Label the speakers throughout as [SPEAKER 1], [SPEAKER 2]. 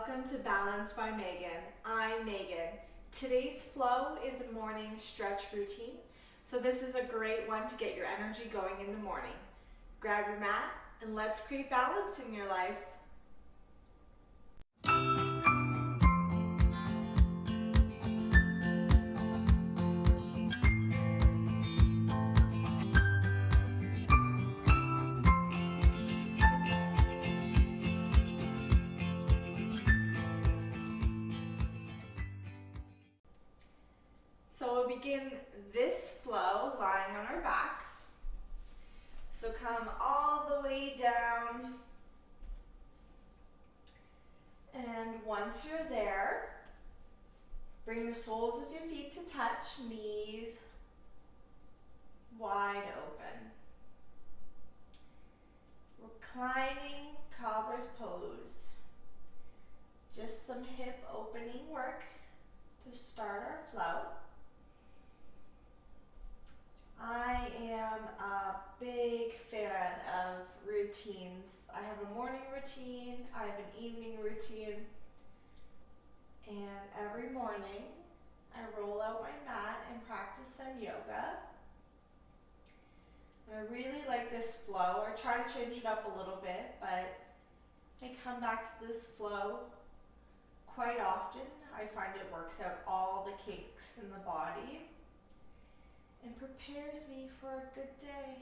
[SPEAKER 1] Welcome to Balance by Megan. I'm Megan. Today's flow is a morning stretch routine, so this is a great one to get your energy going in the morning. Grab your mat and let's create balance in your life. So we'll begin this flow lying on our backs. So come all the way down. And once you're there, bring the soles of your feet to touch, knees wide open. Reclining cobbler's pose. Just some hip opening work to start our flow. I am a big fan of routines. I have a morning routine, I have an evening routine, and every morning I roll out my mat and practice some yoga. And I really like this flow. I try to change it up a little bit, but I come back to this flow quite often. I find it works out all the kinks in the body and prepares me for a good day.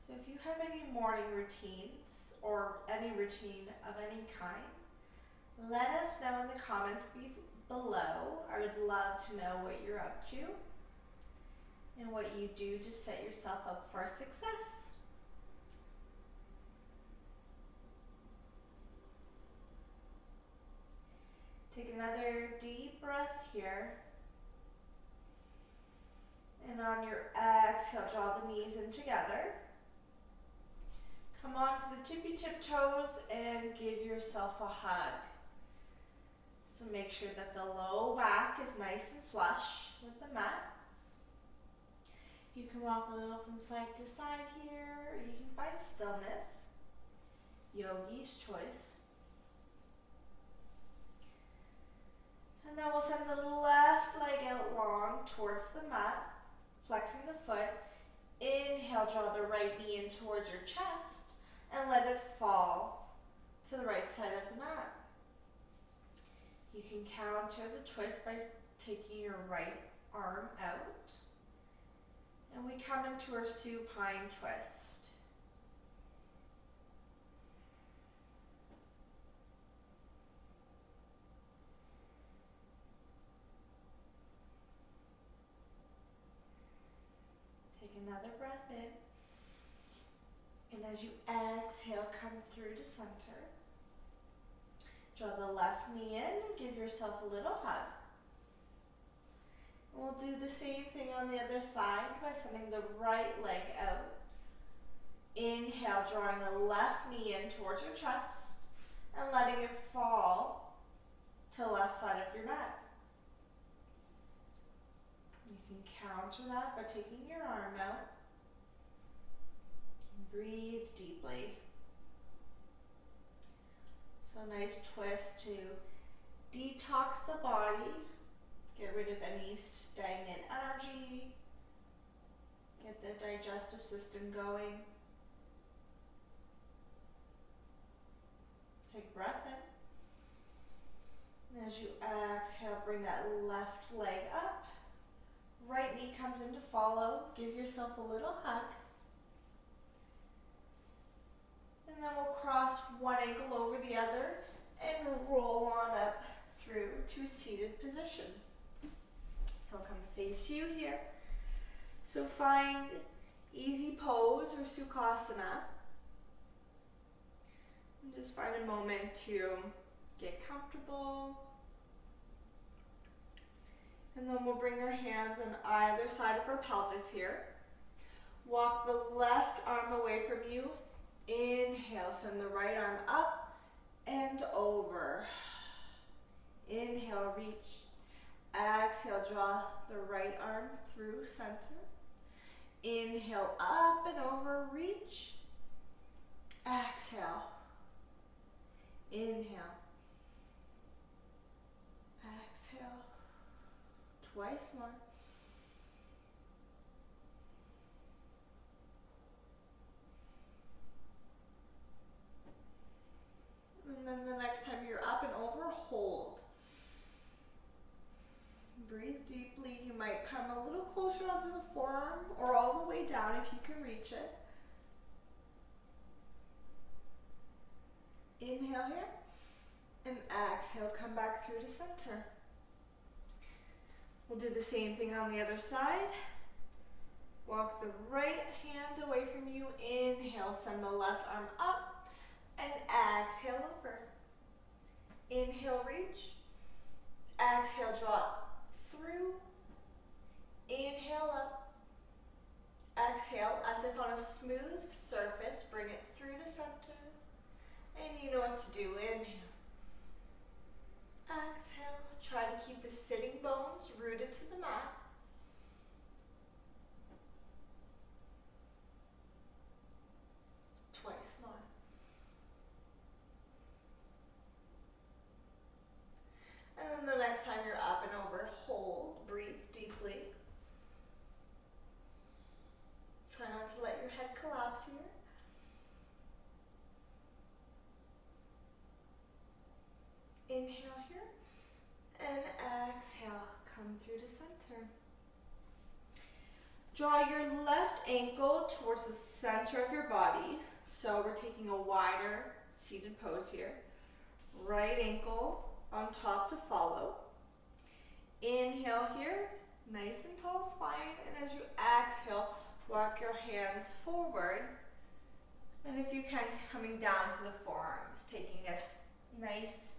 [SPEAKER 1] So if you have any morning routines or any routine of any kind, let us know in the comments below. I would love to know what you're up to and what you do to set yourself up for success. Take another deep breath here. And on your exhale, draw the knees in together. Come onto the tippy tip toes and give yourself a hug. So make sure that the low back is nice and flush with the mat. You can walk a little from side to side here, or you can find stillness. Yogi's choice. And then we'll send the left leg out long towards the mat, flexing the foot. Inhale, draw the right knee in towards your chest and let it fall to the right side of the mat. You can counter the twist by taking your right arm out. And we come into our supine twist. Another breath in, and as you exhale, come through to center. Draw the left knee in and give yourself a little hug. And we'll do the same thing on the other side by sending the right leg out. Inhale, drawing the left knee in towards your chest and letting it fall to the left side of your mat. You can counter that by taking your arm out. And breathe deeply. So nice twist to detox the body, get rid of any stagnant energy, get the digestive system going. Take a breath in. And as you exhale, bring that left leg up. Right knee comes in to follow. Give yourself a little hug. And then we'll cross one ankle over the other and roll on up through to a seated position. So I'll come face you here. So find easy pose or Sukhasana. And just find a moment to get comfortable. And then we'll bring our hands on either side of our pelvis here. Walk the left arm away from you. Inhale, send the right arm up and over. Inhale, reach. Exhale, draw the right arm through center. Inhale, up and over, reach. Exhale. Inhale. Exhale. Twice more. And then the next time you're up and over, hold. Breathe deeply. You might come a little closer onto the forearm or all the way down if you can reach it. Inhale here. And exhale, come back through to center. We'll do the same thing on the other side. Walk the right hand away from you. Inhale, send the left arm up. And exhale over. Inhale, reach. Exhale, draw through. Inhale up. Exhale, as if on a smooth surface, bring it through to center. And you know what to do. Inhale. Exhale. Try to keep the sitting bones rooted to the mat. Twice more. And then the next time you're up and over, hold, breathe deeply. Try not to let your head collapse here. Inhale here, and exhale, come through to center. Draw your left ankle towards the center of your body. So we're taking a wider seated pose here. Right ankle on top to follow. Inhale here, nice and tall spine, and as you exhale, walk your hands forward. And if you can, coming down to the forearms, taking a nice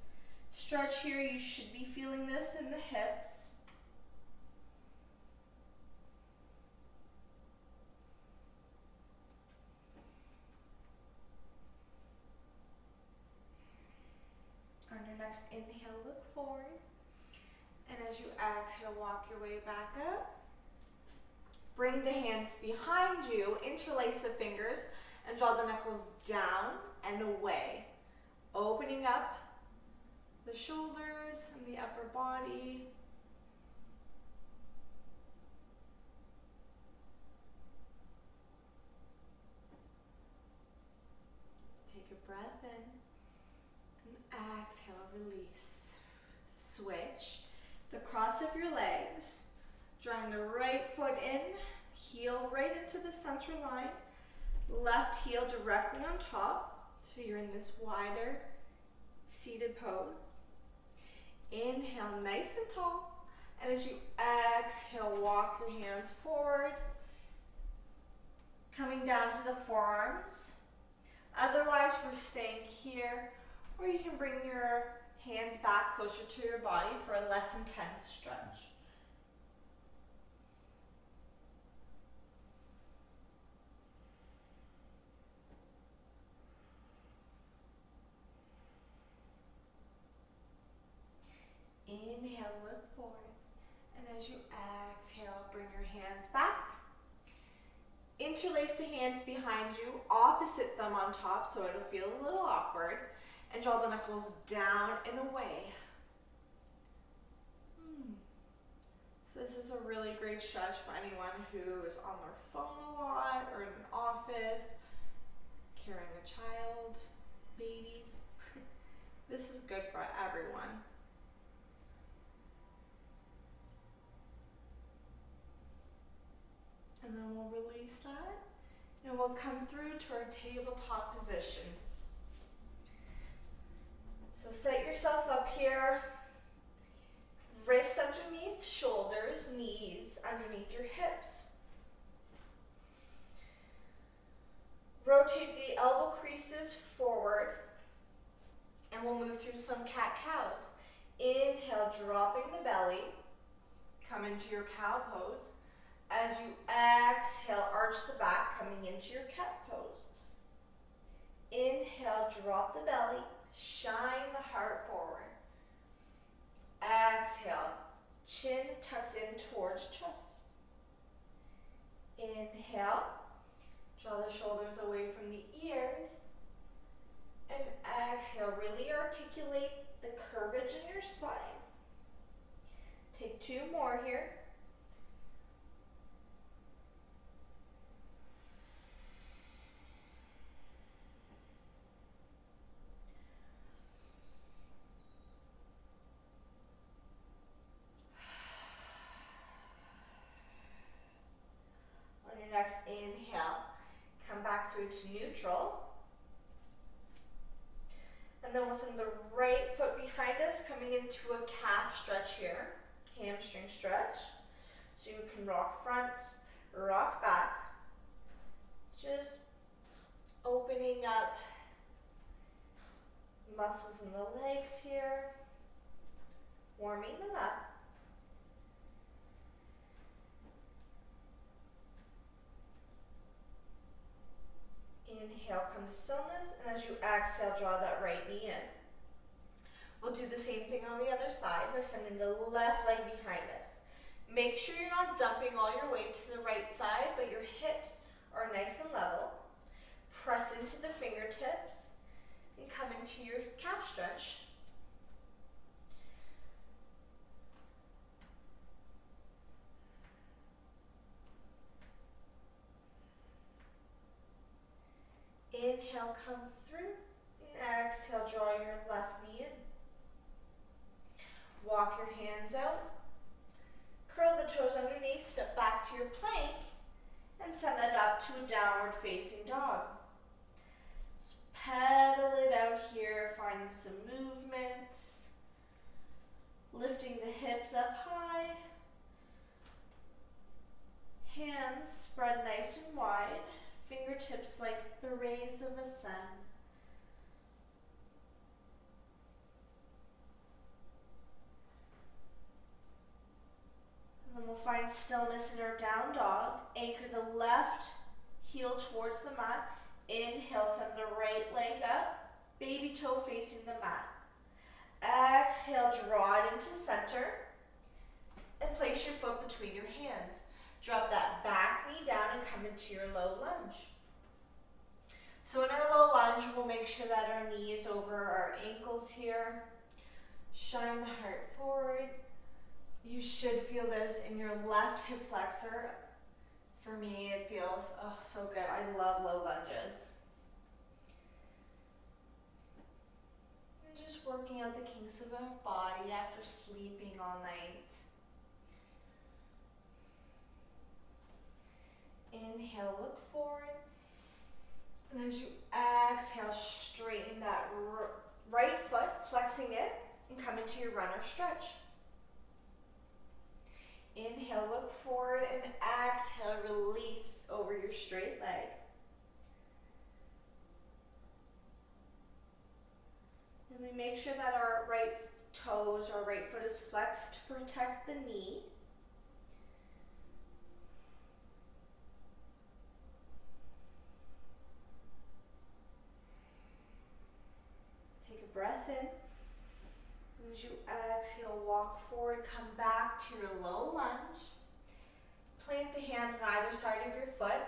[SPEAKER 1] stretch here. You should be feeling this in the hips. On your next inhale, look forward. And as you exhale, walk your way back up. Bring the hands behind you, interlace the fingers, and draw the knuckles down and away. Opening up the shoulders and the upper body. Take a breath in and exhale, release. Switch the cross of your legs, drawing the right foot in, heel right into the center line, left heel directly on top, so you're in this wider seated pose. Inhale, nice and tall, and as you exhale, walk your hands forward, coming down to the forearms. Otherwise, we're staying here, or you can bring your hands back closer to your body for a less intense stretch. Inhale, look forward, and as you exhale, bring your hands back. Interlace the hands behind you, opposite thumb on top, so it'll feel a little awkward, and draw the knuckles down and away. So this is a really great stretch for anyone who is on their phone a lot, or in an office, carrying a child, babies. This is good for everyone. And then we'll release that, and we'll come through to our tabletop position. So set yourself up here, wrists underneath shoulders, knees underneath your hips. Rotate the elbow creases forward, and we'll move through some cat-cows. Inhale, dropping the belly, come into your cow pose. As you exhale, arch the back, coming into your cat pose. Inhale, drop the belly, shine the heart forward. Exhale, chin tucks in towards chest. Inhale, draw the shoulders away from the ears. really articulate the curvage in your spine. Take 2 more here. On your next inhale, come back through to neutral. And then we'll send the right foot behind us, coming into a calf stretch here, hamstring stretch. So you can rock front, rock back, just opening up muscles in the legs here, warming them up. Inhale, come to stillness, and as you exhale, draw that right knee in. We'll do the same thing on the other side by sending the left leg behind us. Make sure you're not dumping all your weight to the right side, but your hips are nice and level. Press into the fingertips and come into your calf stretch. Inhale, come through, and exhale, draw your left knee in. Walk your hands out, curl the toes underneath, step back to your plank, and send it up to a downward facing dog. Just pedal it out here, finding some movement, lifting the hips up high, hands spread nice and wide, fingertips like the rays of a sun. And then we'll find stillness in our down dog. Anchor the left heel towards the mat. Inhale, send the right leg up, baby toe facing the mat. Exhale, draw it into center, and place your foot between your hands. Drop that back knee down and come into your low lunge. So in our low lunge, we'll make sure that our knee is over our ankles here. Shine the heart forward. You should feel this in your left hip flexor. For me, it feels so good. I love low lunges. And just working out the kinks of our body after sleeping all night. Inhale, look forward. And as you exhale, straighten that right foot, flexing it, and come into your runner stretch. Inhale, look forward, and exhale, release over your straight leg. And we make sure that our right toes, our right foot is flexed to protect the knee. Take a breath in. As you exhale, walk forward, come back to your low lunge. Plant the hands on either side of your foot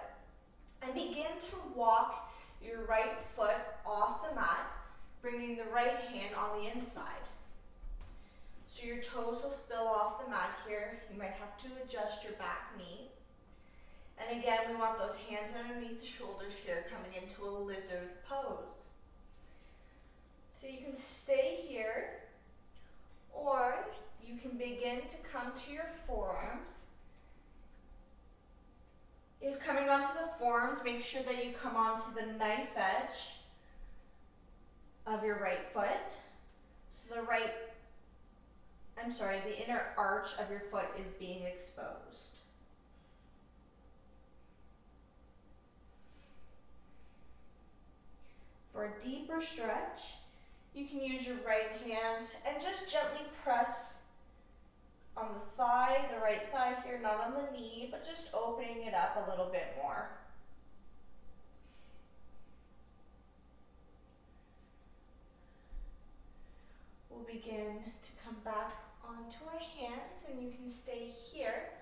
[SPEAKER 1] and begin to walk your right foot off the mat, bringing the right hand on the inside. So your toes will spill off the mat here. You might have to adjust your back knee. And again, we want those hands underneath the shoulders here, coming into a lizard pose. So you can stay here, or you can begin to come to your forearms. If coming onto the forearms, make sure that you come onto the knife edge of your right foot. So the inner arch of your foot is being exposed. For a deeper stretch, you can use your right hand and just gently press on the thigh, the right thigh here, not on the knee, but just opening it up a little bit more. We'll begin to come back onto our hands, and you can stay here,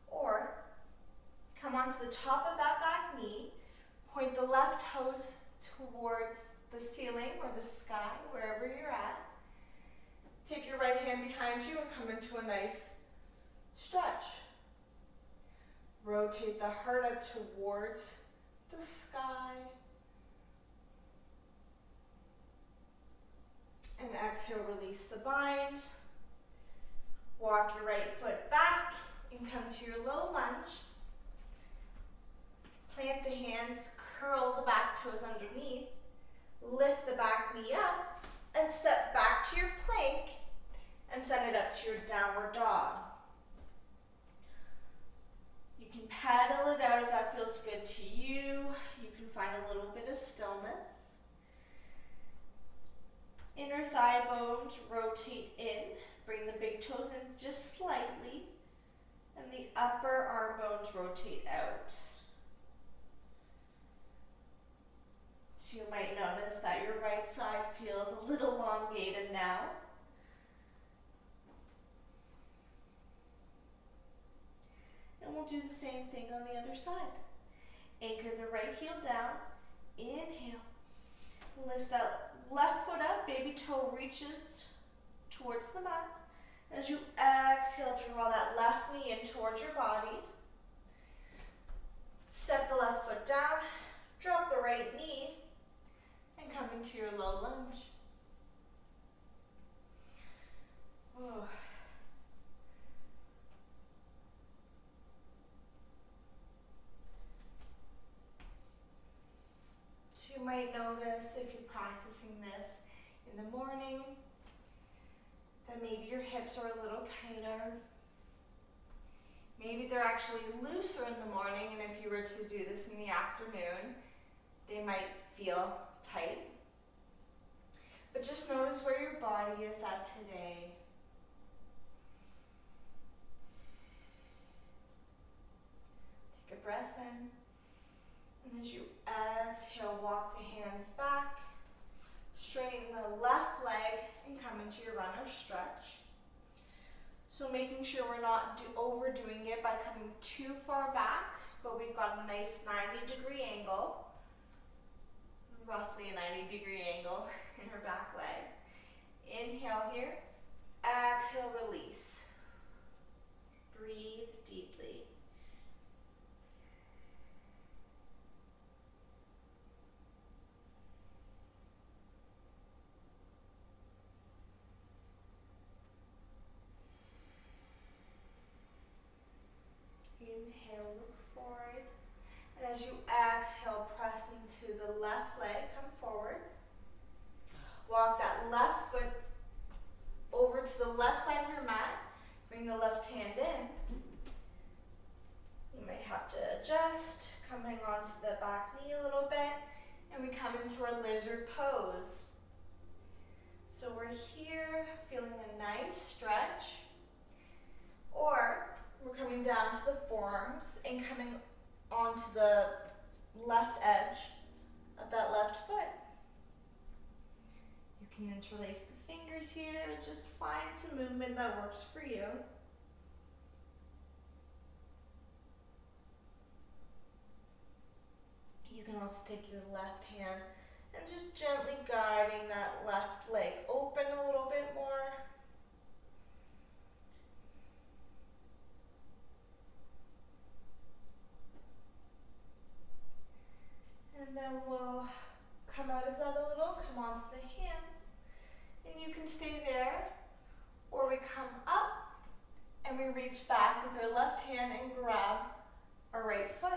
[SPEAKER 1] or come onto the top of that back knee, point the left toes towards the ceiling or the sky, wherever you're at. Take your right hand behind you and come into a nice stretch. Rotate the heart up towards the sky. And exhale, release the bind. Walk your right foot back and come to your low lunge. Plant the hands, curl the back toes underneath. Lift the back knee up and step back to your plank and send it up to your downward dog. You can paddle it out if that feels good to you. You can find a little bit of stillness. Inner thigh bones rotate in. Bring the big toes in just slightly. And the upper arm bones rotate out. So you might notice that your right side feels a little elongated now. And we'll do the same thing on the other side. Anchor the right heel down. Inhale. Lift that left foot up. Baby toe reaches towards the mat. As you exhale, draw that left knee in towards your body. Step the left foot down. Drop the right knee. And come into your low lunge. Oh. So you might notice if you're practicing this in the morning, that maybe your hips are a little tighter. Maybe they're actually looser in the morning, and if you were to do this in the afternoon, they might feel tight. But just notice where your body is at today. Take a breath in. And as you exhale, walk the hands back. Straighten the left leg and come into your runner stretch. So making sure we're not overdoing it by coming too far back, but we've got a nice 90-degree angle. Roughly a 90-degree angle in her back leg. Inhale here. Exhale, release. Breathe deeply. Inhale, look forward. And as you exhale, press into the left leg, come forward. Walk that left foot over to the left side of your mat. Bring the left hand in. You might have to adjust, coming onto the back knee a little bit. And we come into our lizard pose. So we're here feeling a nice stretch. Or we're coming down to the forearms and coming onto the left edge of that left foot. You can interlace the fingers here. Just find some movement that works for you. You can also take your left hand and just gently guiding that left leg open a little bit more. And then we'll come out of that a little, come onto the hands. And you can stay there, or we come up and we reach back with our left hand and grab our right foot.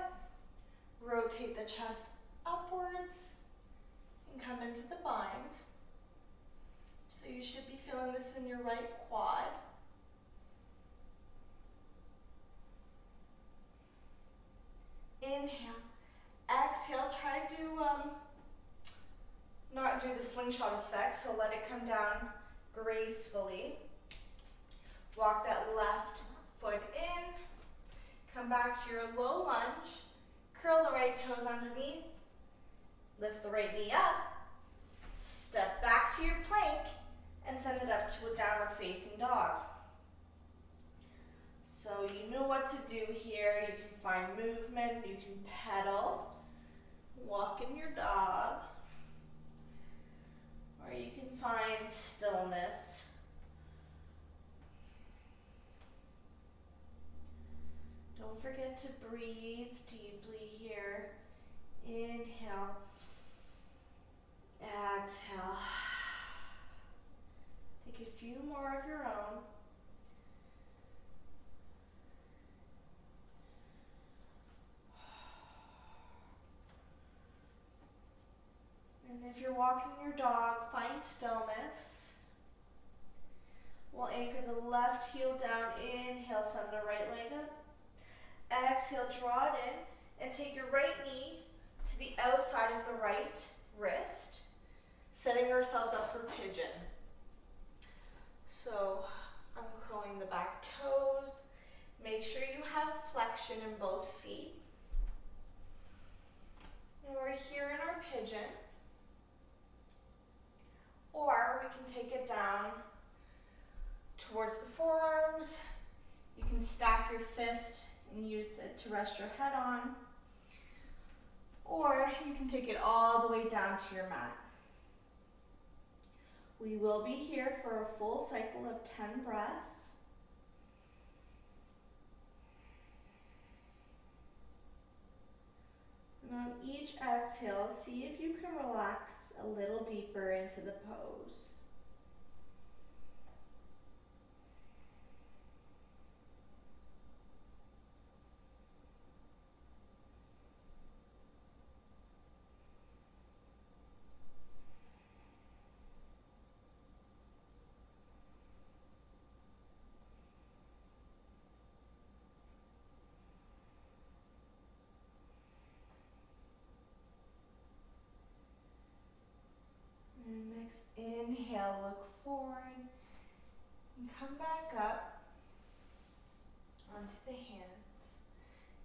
[SPEAKER 1] Rotate the chest upwards and come into the bind. So you should be feeling this in your right quad. Inhale. Exhale, try to not do the slingshot effect, so let it come down gracefully. Walk that left foot in, come back to your low lunge, curl the right toes underneath, lift the right knee up, step back to your plank, and send it up to a downward facing dog. So you know what to do here. You can find movement, you can pedal, walk in your dog. or you can find stillness. Don't forget to breathe deeply here. Inhale. Exhale. Take a few more of your own. And if you're walking your dog, find stillness. We'll anchor the left heel down. Inhale, send the right leg up. Exhale, draw it in, and take your right knee to the outside of the right wrist, setting ourselves up for pigeon. So I'm curling the back toes. Make sure you have flexion in both feet. And we're here in our pigeon. Or we can take it down towards the forearms. You can stack your fist and use it to rest your head on. Or you can take it all the way down to your mat. We will be here for a full cycle of 10 breaths. And on each exhale, see if you can relax a little deeper into the pose. And next inhale, look forward and come back up onto the hands.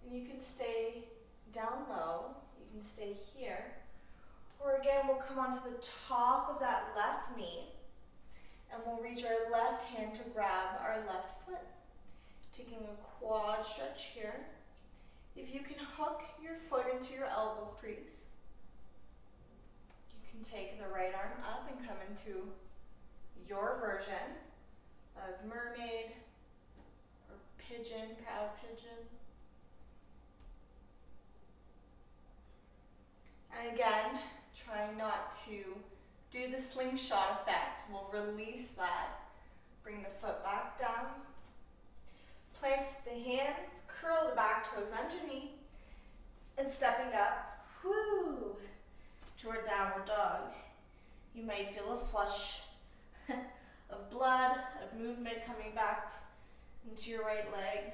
[SPEAKER 1] And you can stay down low, you can stay here. Or again, we'll come onto the top of that left knee and we'll reach our left hand to grab our left foot. Taking a quad stretch here. If you can hook your foot into your elbow crease, you can take the right arm up and come into your version of mermaid or pigeon, proud pigeon. And again, try not to do the slingshot effect. We'll release that. Bring the foot back down. Plant the hands, curl the back toes underneath, and stepping up, whoo, to our downward dog. You might feel a flush of blood, of movement coming back into your right leg.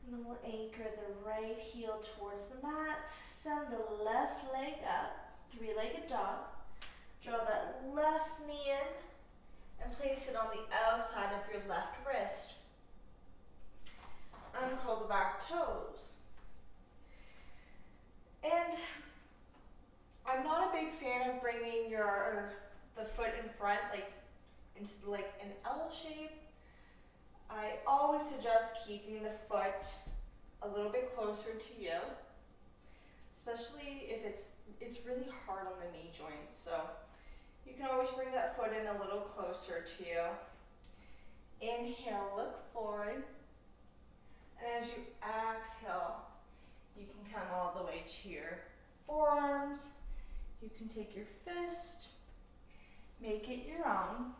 [SPEAKER 1] And then we'll anchor the right heel towards the mat, send the left leg up, three-legged dog. Draw that left knee in and place it on the outside of your left wrist. Uncurl the back toes. And I'm not a big fan of bringing the foot in front, like into like an L shape. I always suggest keeping the foot a little bit closer to you, especially if it's really hard on the knee joints. So you can always bring that foot in a little closer to you. Inhale, look forward. And as you exhale, you can come all the way to your forearms. You can take your fist, make it your own.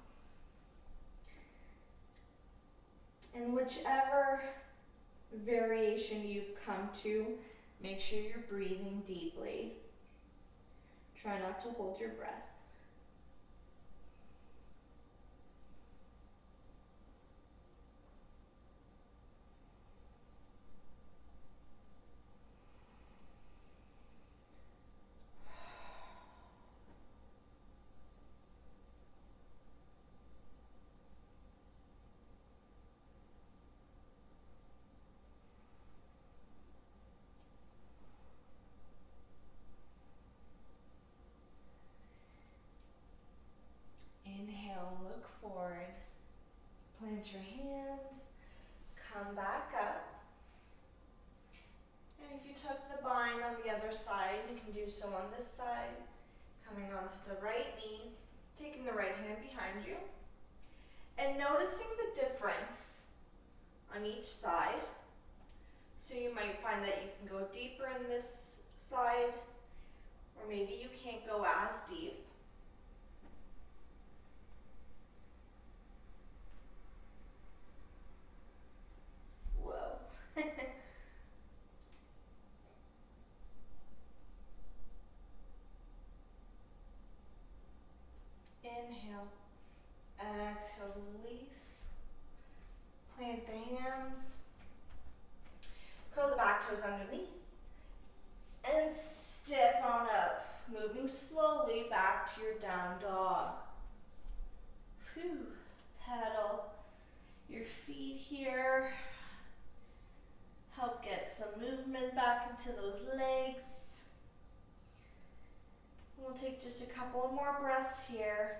[SPEAKER 1] And whichever variation you've come to, make sure you're breathing deeply. Try not to hold your breath. Inhale, look forward. Get your hands, come back up. And if you took the bind on the other side, you can do so on this side. Coming onto the right knee, taking the right hand behind you. And noticing the difference on each side. So you might find that you can go deeper in this side, or maybe you can't go as deep. Whoa. Inhale, exhale, release. Plant the hands. Curl the back toes underneath. And step on up, moving slowly back to your down dog. Whew. Pedal your feet here. Help get some movement back into those legs. We'll take just a couple more breaths here.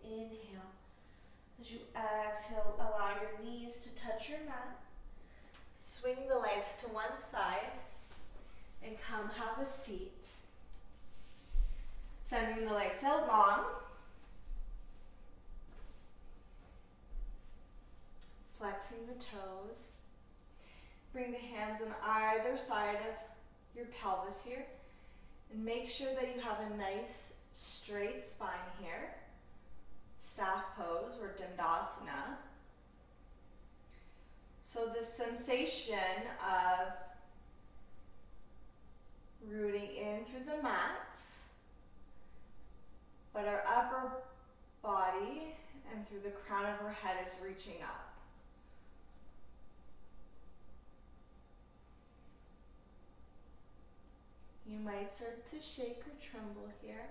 [SPEAKER 1] Inhale. As you exhale, allow your knees to touch your mat. Swing the legs to one side and come have a seat. Sending the legs out long. Flexing the toes. Bring the hands on either side of your pelvis here. And make sure that you have a nice straight spine here. Staff pose or Dandasana. So this sensation of rooting in through the mat, but our upper body and through the crown of our head is reaching up. You might start to shake or tremble here.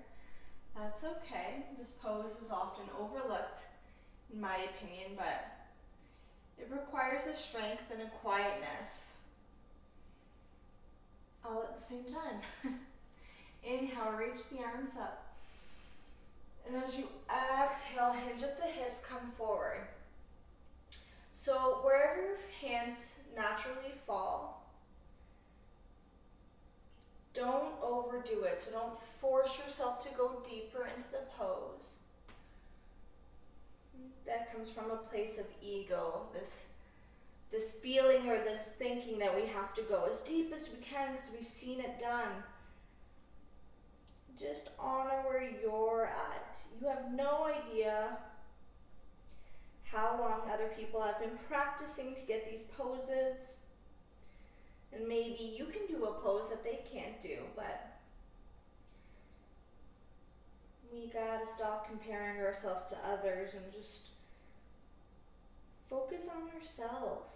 [SPEAKER 1] That's okay. This pose is often overlooked, in my opinion, but it requires a strength and a quietness all at the same time. Inhale, reach the arms up. And as you exhale, hinge at the hips, come forward. So wherever your hands naturally fall, don't overdo it. So don't force yourself to go deeper into the pose. That comes from a place of ego, this feeling or this thinking that we have to go as deep as we can because we've seen it done. Just honor where you're at. You have no idea how long other people have been practicing to get these poses. And maybe you can do a pose that they can't do, but we gotta stop comparing ourselves to others and just focus on ourselves.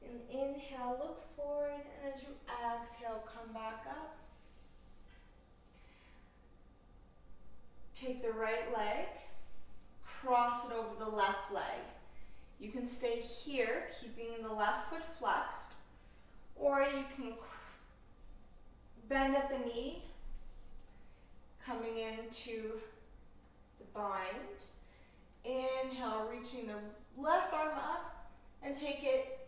[SPEAKER 1] And inhale, look forward, and as you exhale, come back up. Take the right leg, cross it over the left leg. You can stay here, keeping the left foot flexed, or you can bend at the knee, coming into the bind. Inhale, reaching the left arm up, and take it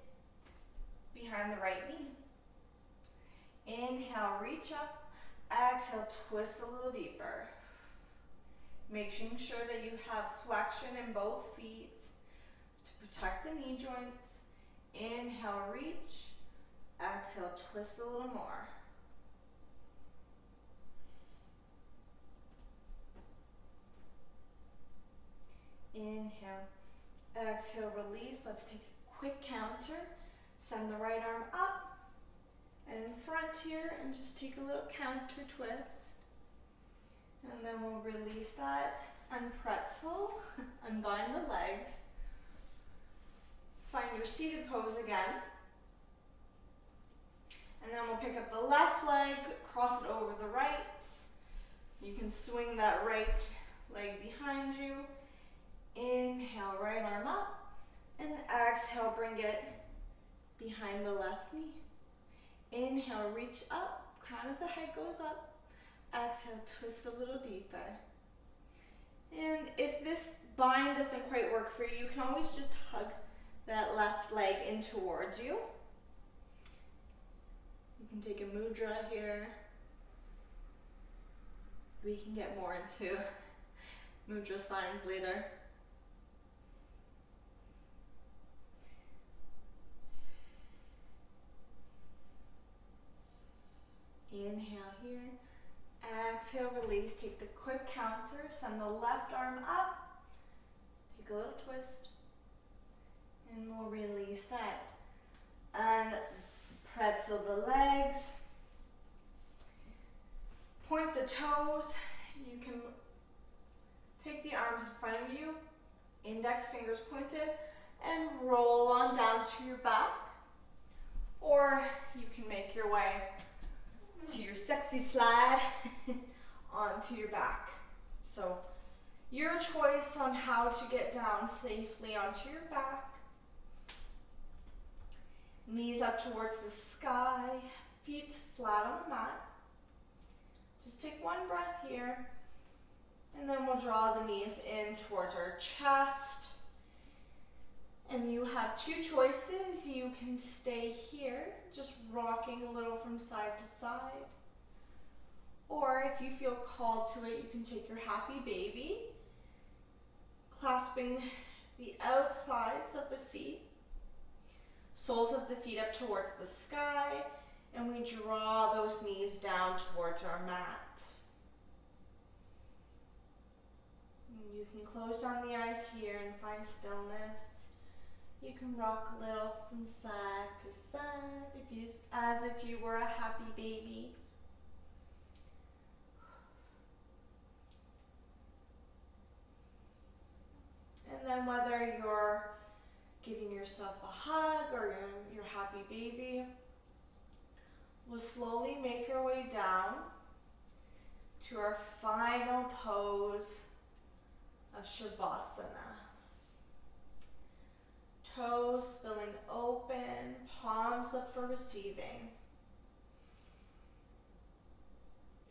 [SPEAKER 1] behind the right knee. Inhale, reach up. Exhale, twist a little deeper. Making sure that you have flexion in both feet to protect the knee joints. Inhale, reach. Exhale, twist a little more. Inhale. Exhale, release. Let's take a quick counter. Send the right arm up and in front here and just take a little counter twist. And then we'll release that, unpretzel, unbind the legs. Find your seated pose again. And then we'll pick up the left leg, cross it over the right. You can swing that right leg behind you. Inhale, right arm up. And exhale, bring it behind the left knee. Inhale, reach up, crown of the head goes up. Exhale, twist a little deeper. And if this bind doesn't quite work for you, you can always just hug that left leg in towards you. You can take a mudra here. We can get more into mudra signs later. Inhale here. Exhale, release. Take the quick counter. Send the left arm up. Take a little twist. And we'll release that. And pretzel the legs. Point the toes. You can take the arms in front of you. Index fingers pointed. And roll on down to your back. Or you can make your way to your sexy slide onto your back. So your choice on how to get down safely onto your back. Knees up towards the sky, feet flat on the mat. Just take one breath here, and then we'll draw the knees in towards our chest. And you have two choices. You can stay here, just rocking a little from side to side. Or if you feel called to it, you can take your happy baby, clasping the outsides of the feet, soles of the feet up towards the sky, and we draw those knees down towards our mat. And you can close down the eyes here and find stillness. You can rock a little from side to side, as if you were a happy baby. And then whether you're giving yourself a hug or your happy baby, we'll slowly make our way down to our final pose of Shavasana. Toes spilling open, palms up for receiving.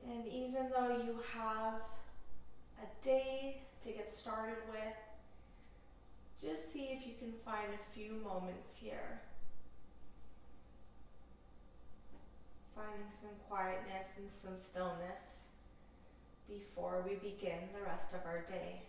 [SPEAKER 1] And even though you have a day to get started with, just see if you can find a few moments here. Finding some quietness and some stillness before we begin the rest of our day.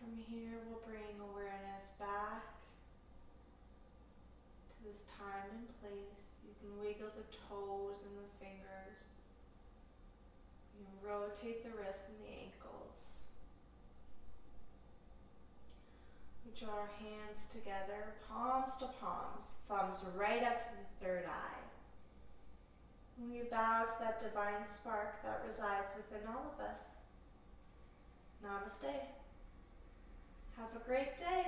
[SPEAKER 1] From here, we'll bring awareness back to this time and place. You can wiggle the toes and the fingers. You can rotate the wrists and the ankles. We draw our hands together, palms to palms, thumbs right up to the third eye. And we bow to that divine spark that resides within all of us. Namaste. Have a great day.